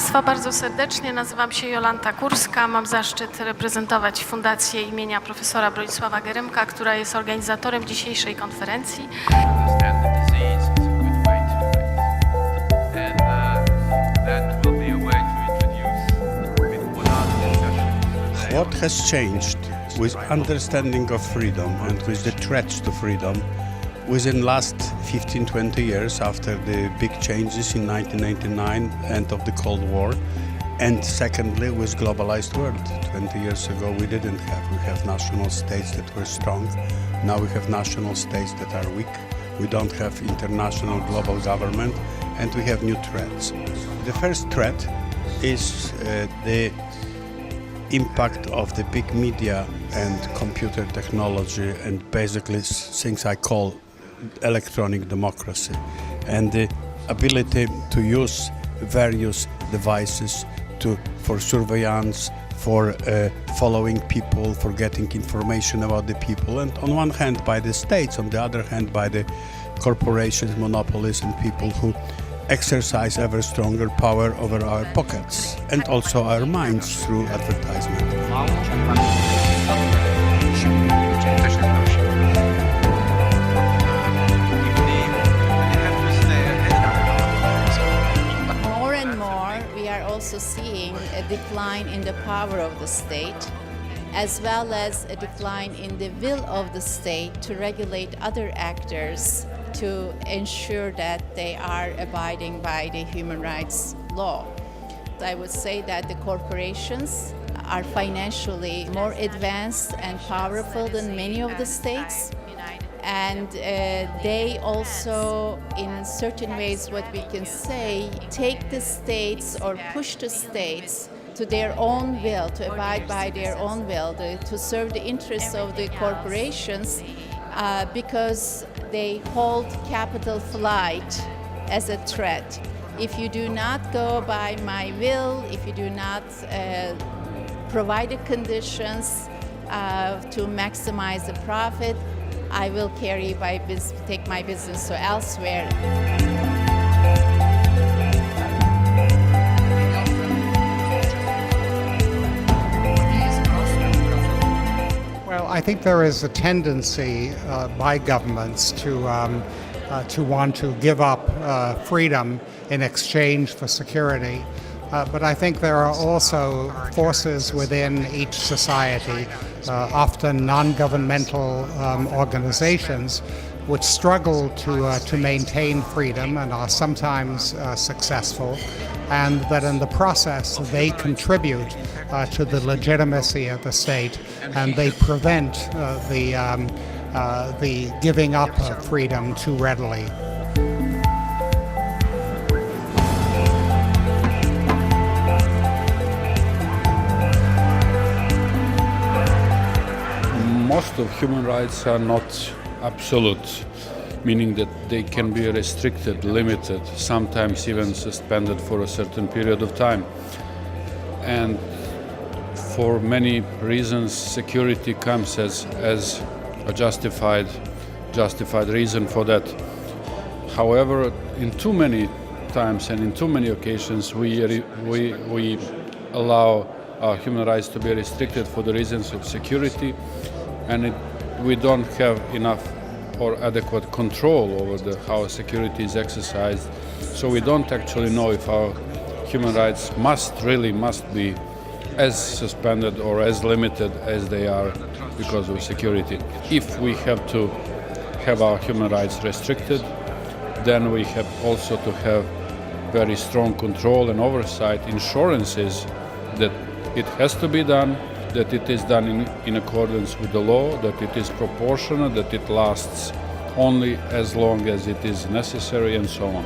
Państwa bardzo serdecznie. Nazywam się Jolanta Kurska. Mam zaszczyt reprezentować Fundację imienia profesora Bronisława Geremka, która jest organizatorem dzisiejszej konferencji. What has changed with understanding of freedom and with the threats to freedom within last 15-20 years after the big changes in 1999, end of the Cold War, and secondly with globalized world. 20 years ago we have national states that were strong. Now we have national states that are weak. We don't have international global government, and we have new threats. The first threat is the impact of the big media and computer technology and basically things I call electronic democracy, and the ability to use various devices for surveillance, for following people, for getting information about the people, and on one hand by the states, on the other hand by the corporations, monopolies, and people who exercise ever stronger power over our pockets and also our minds through advertisement. More and more, we are also seeing a decline in the power of the state, as well as a decline in the will of the state to regulate other actors to ensure that they are abiding by the human rights law. I would say that the corporations are financially more advanced and powerful than many of the states, and they also, in certain ways, what we can say, take the states or push the states to their own will, to abide by their own will, to serve the interests of the corporations, because they hold capital flight as a threat. If you do not go by my will, if you do not provide the conditions to maximize the profit, I will take my business to elsewhere. Well, I think there is a tendency by governments to want to give up freedom in exchange for security. But I think there are also forces within each society, often non-governmental organizations, which struggle to maintain freedom and are sometimes successful, and that in the process they contribute to the legitimacy of the state, and they prevent the giving up of freedom too readily. Most of human rights are not absolute, meaning that they can be restricted, limited, sometimes even suspended for a certain period of time. And for many reasons, security comes as a justified reason for that. However, in too many times and in too many occasions, we allow our human rights to be restricted for the reasons of security, and we don't have enough or adequate control over how security is exercised. So we don't actually know if our human rights must be as suspended or as limited as they are because of security. If we have to have our human rights restricted, then we have also to have very strong control and oversight, assurances that it has to be done, that it is done in accordance with the law, that it is proportionate, that it lasts only as long as it is necessary, and so on.